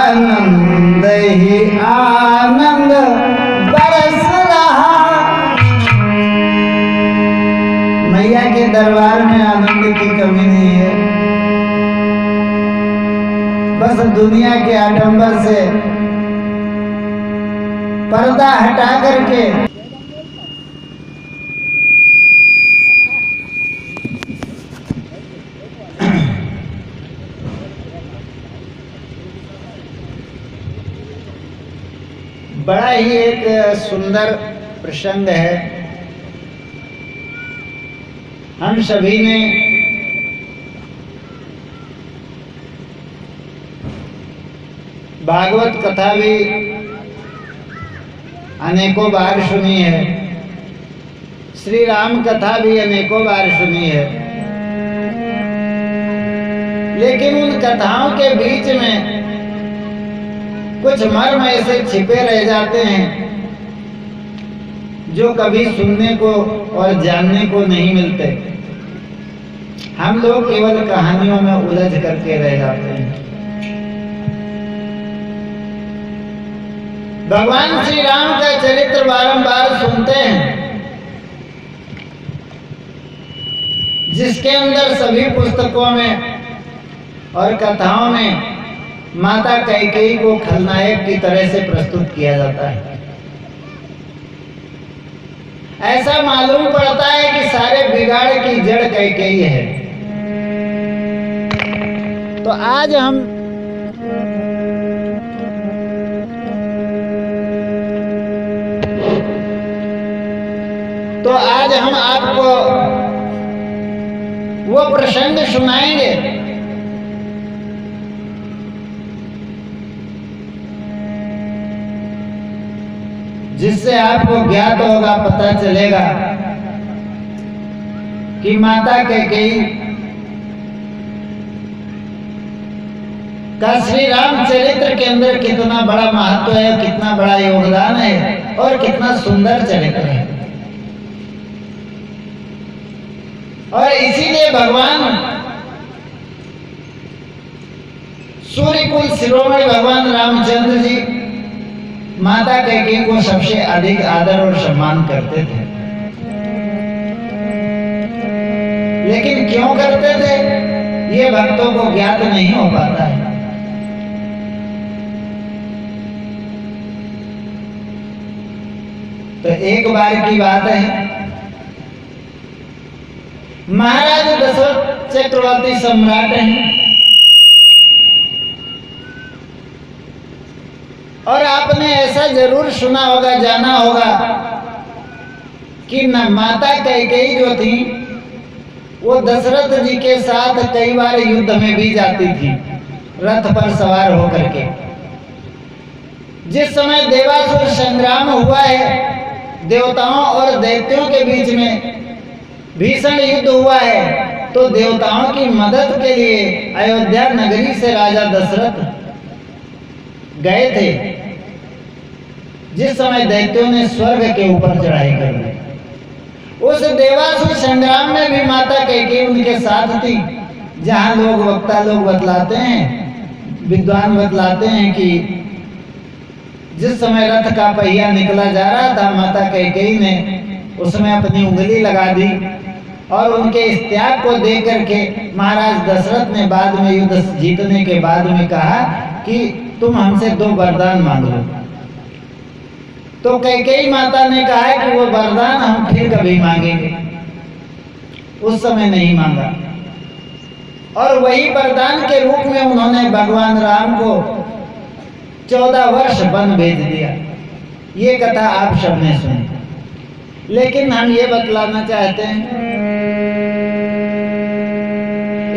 आनंद ही आनंद बरस रहा। मैया के दरबार में आनंद की कमी नहीं है। बस दुनिया के आडंबर से पर्दा हटा करके बड़ा ही एक सुंदर प्रसंग है। हम सभी ने भागवत कथा भी अनेकों बार सुनी है, श्री राम कथा भी अनेकों बार सुनी है, लेकिन उन कथाओं के बीच में कुछ मर्म ऐसे छिपे रह जाते हैं जो कभी सुनने को और जानने को नहीं मिलते। हम लोग केवल कहानियों में उलझ करके रह जाते हैं। भगवान श्री राम का चरित्र बारंबार सुनते हैं, जिसके अंदर सभी पुस्तकों में और कथाओं में माता कैकेयी को खलनायक की तरह से प्रस्तुत किया जाता है। ऐसा मालूम पड़ता है कि सारे बिगाड़ की जड़ कैकेयी है। तो आज हम आपको वो प्रसंग सुनाएंगे जिससे आपको ज्ञात होगा, पता चलेगा कि माता कैकेयी का श्री राम चरित्र के अंदर कितना बड़ा महत्व है, कितना बड़ा योगदान है और कितना सुंदर चरित्र है। और इसीलिए भगवान सूर्यकुल शिरोमणि भगवान रामचंद्र जी माता कैकेयी को सबसे अधिक आदर और सम्मान करते थे। लेकिन क्यों करते थे ये भक्तों को ज्ञात नहीं हो पाता है। तो एक बार की बात है, महाराज दशरथ चक्रवर्ती सम्राट हैं और आपने ऐसा जरूर सुना होगा, जाना होगा कि न माता कैकेयी जो थी वो दशरथ जी के साथ कई बार युद्ध में भी जाती थी, रथ पर सवार होकर के। जिस समय देवासुर संग्राम हुआ है, देवताओं और दैत्यों के बीच में भीषण युद्ध हुआ है, तो देवताओं की मदद के लिए अयोध्या नगरी से राजा दशरथ गए थे, जिस समय दैत्यों ने स्वर्ग के ऊपर चढ़ाई कर दी। उस देवासुर संग्राम में भी माता कैकेयी उनके साथ थी। जहां लोग वक्ता लोग बतलाते हैं, विद्वान बतलाते हैं कि जिस समय रथ का पहिया निकला जा रहा था, माता कैकेयी ने उसमें अपनी उंगली लगा दी और उनके इस त्याग को देख करके महाराज दशरथ ने बाद में युद्ध जीतने के बाद में कहा कि तुम हमसे 2 वरदान मांग लो। तो कैकेयी माता ने कहा कि वो वरदान हम फिर कभी मांगेंगे, उस समय नहीं मांगा। और वही वरदान के रूप में उन्होंने भगवान राम को 14 वर्ष वन भेज दिया। ये कथा आप सबने सुनी, लेकिन हम ये बतलाना चाहते हैं,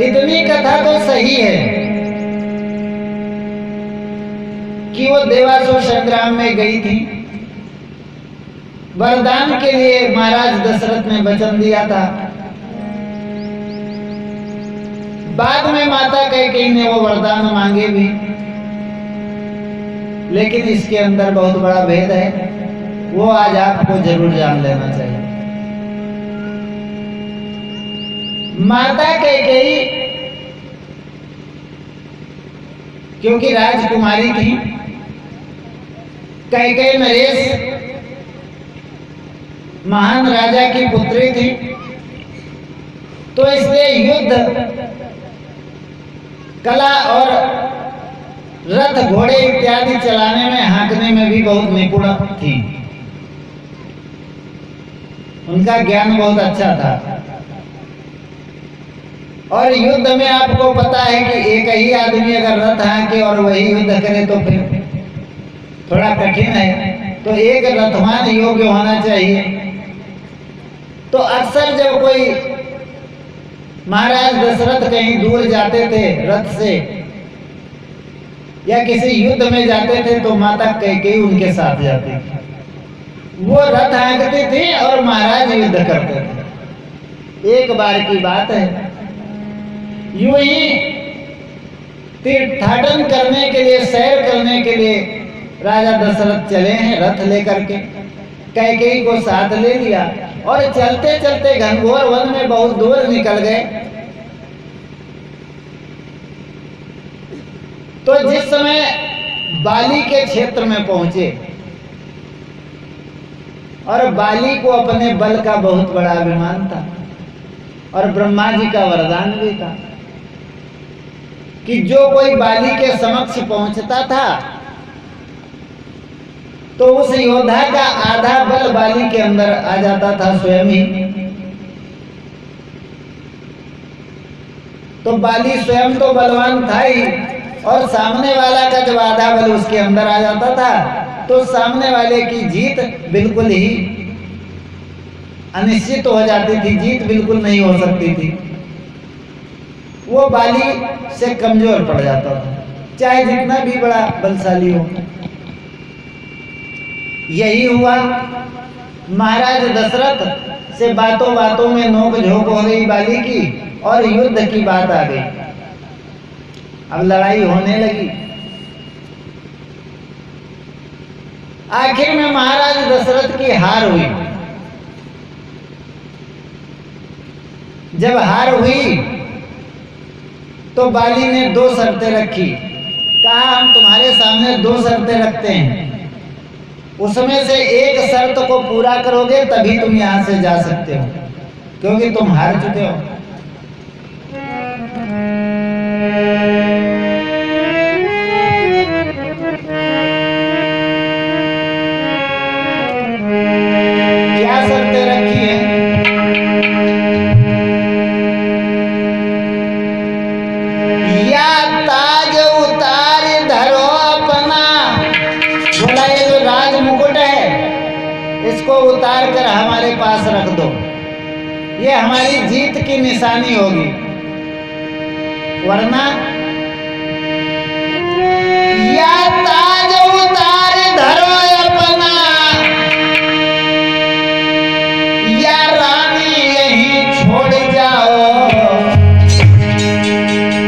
इतनी कथा तो सही है कि वो देवासुर संग्राम में गई थी, वरदान के लिए महाराज दशरथ ने वचन दिया था। बाद में माता कैकेयी ने वो वरदान मांगे भी, लेकिन इसके अंदर बहुत बड़ा भेद है, वो आज आपको जरूर जान लेना चाहिए। माता कैकेयी क्योंकि राजकुमारी थी, कैकेयी नरेश महान राजा की पुत्री थी, तो इसलिए युद्ध कला और रथ घोड़े इत्यादि चलाने में, हाँकने में भी बहुत निपुण थी। उनका ज्ञान बहुत अच्छा था। और युद्ध में आपको पता है कि एक ही आदमी अगर रथ हाँके और वही युद्ध करे तो फिर थोड़ा कठिन है, तो एक रथवान योग्य होना चाहिए। तो अक्सर जब कोई महाराज दशरथ कहीं दूर जाते थे रथ से या किसी युद्ध में जाते थे, तो माता कैकेयी उनके साथ जाती थी। वो रथ हाँकती थी और महाराज युद्ध करते थे। एक बार की बात है, यूं ही तीर्थाटन करने के लिए, सैर करने के लिए राजा दशरथ चले हैं रथ लेकर के। कैकेयी को साथ ले लिया और चलते चलते घनघोर वन में बहुत दूर निकल गए। तो जिस समय बाली के क्षेत्र में पहुंचे, और बाली को अपने बल का बहुत बड़ा अभिमान था और ब्रह्मा जी का वरदान भी था कि जो कोई बाली के समक्ष पहुंचता था तो उस योद्धा का आधा बल बाली के अंदर आ जाता था स्वयं ही। तो बाली स्वयं तो बलवान था ही, और सामने वाला का जब आधा बल उसके अंदर आ जाता था तो सामने वाले की जीत बिल्कुल ही अनिश्चित हो जाती थी, जीत बिल्कुल नहीं हो सकती थी। वो बाली से कमजोर पड़ जाता था, चाहे जितना भी बड़ा बलशाली हो। यही हुआ। महाराज दशरथ से बातों बातों में नोक झोंक हो गई बाली की, और युद्ध की बात आ गई। अब लड़ाई होने लगी। आखिर में महाराज दशरथ की हार हुई। जब हार हुई तो बाली ने दो शर्तें रखी। कहा, हम तुम्हारे सामने दो शर्तें रखते हैं, उसमें से एक शर्त को पूरा करोगे तभी तुम यहां से जा सकते हो, क्योंकि तुम हार चुके हो। क्या शर्तें रखी है? या ताज उतार धरो अपना, बोला ये जो राज मुकुट है इसको उतार कर हमारे पास रख दो, ये हमारी जीत की निशानी होगी। वरना या ताज उतार धरो अपना, या रानी यहीं छोड़ जाओ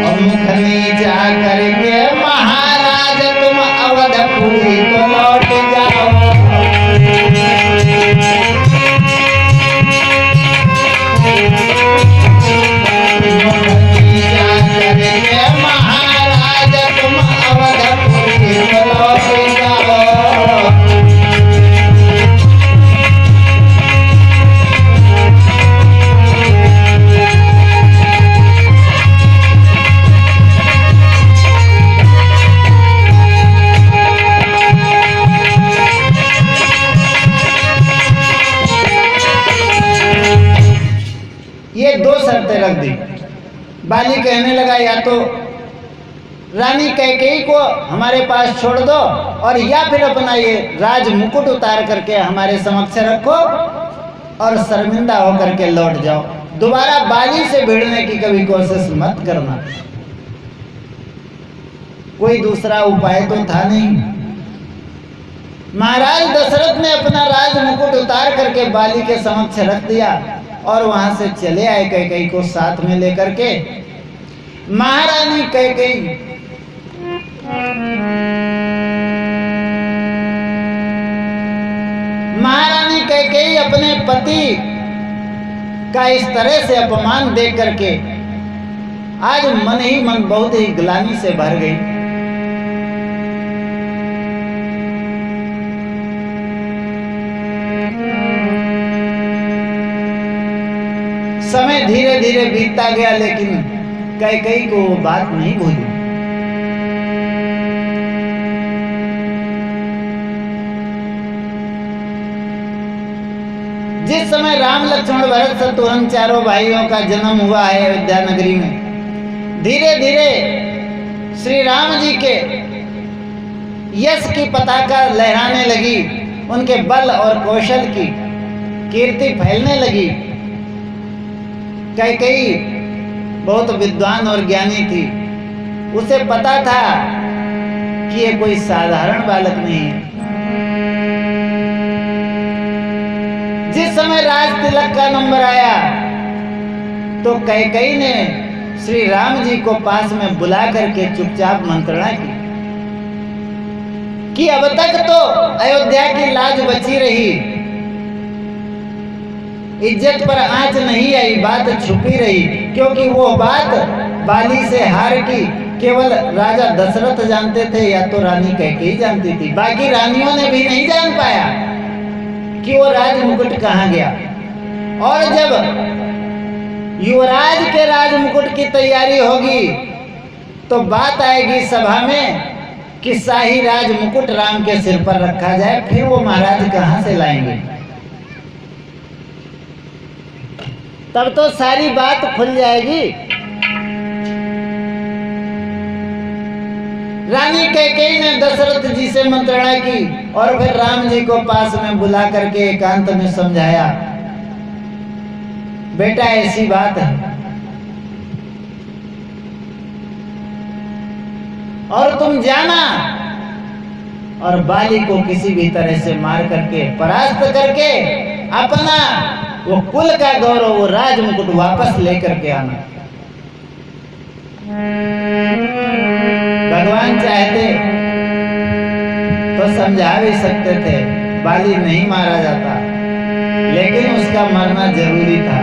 और मुख नीचा करके महाराज तुम अवधपुरी को लौट जाओ। मुख नीचा करके महाराज तुम अवधपुरी को लौट जाओ। ये दो शर्तें रख दी। बाली कहने लगा, या तो रानी कैकेयी को हमारे पास छोड़ दो, और या फिर अपना ये राज मुकुट उतार करके हमारे समक्ष रखो और शर्मिंदा होकर के लौट जाओ। दोबारा बाली से भिड़ने की कभी कोशिश मत करना। कोई दूसरा उपाय तो था नहीं। महाराज दशरथ ने अपना राज मुकुट उतार करके बाली के समक्ष रख दिया और वहां से चले आए कैकेयी को साथ में लेकर के। महारानी कैकेयी अपने पति का इस तरह से अपमान देख करके आज मन ही मन बहुत ही ग्लानि से भर गई। समय धीरे धीरे बीतता गया, लेकिन कैकेयी को वो बात नहीं भूली। जिस समय राम लक्ष्मण भरत शत्रुघ्न चारों भाइयों का जन्म हुआ है अयोध्या नगरी में, धीरे धीरे श्री राम जी के यश की पताका लहराने लगी, उनके बल और कौशल की कीर्ति फैलने लगी। कैकेयी बहुत विद्वान और ज्ञानी थी, उसे पता था कि ये कोई साधारण बालक नहीं है। जिस समय राज तिलक का नंबर आया तो कैकेयी ने श्री राम जी को पास में बुला करके चुपचाप मंत्रणा की कि अब तक तो अयोध्या की लाज बची रही, इज्जत पर आंच नहीं आई, बात छुपी रही, क्योंकि वो बात बाली से हार की केवल राजा दशरथ जानते थे या तो रानी कैकेयी जानती थी। बाकी रानियों ने भी नहीं जान पाया कि वो राज मुकुट कहाँ गया। और जब युवराज के राज मुकुट की तैयारी होगी तो बात आएगी सभा में कि शाही राज मुकुट राम के सिर पर रखा जाए, फिर वो महाराज कहाँ से लाएंगे। तब तो सारी बात खुल जाएगी। रानी कैकेयी ने दशरथ जी से मंत्रणा की और फिर राम जी को पास में बुला करके एकांत में समझाया, बेटा ऐसी बात है और तुम जाना और बाली को किसी भी तरह से मार करके परास्त करके अपना वो कुल का गौरव, वो राज मुकुट वापस लेकर के आना। भगवान चाहते तो समझा भी सकते थे, बाली नहीं मारा जाता, लेकिन उसका मरना जरूरी था।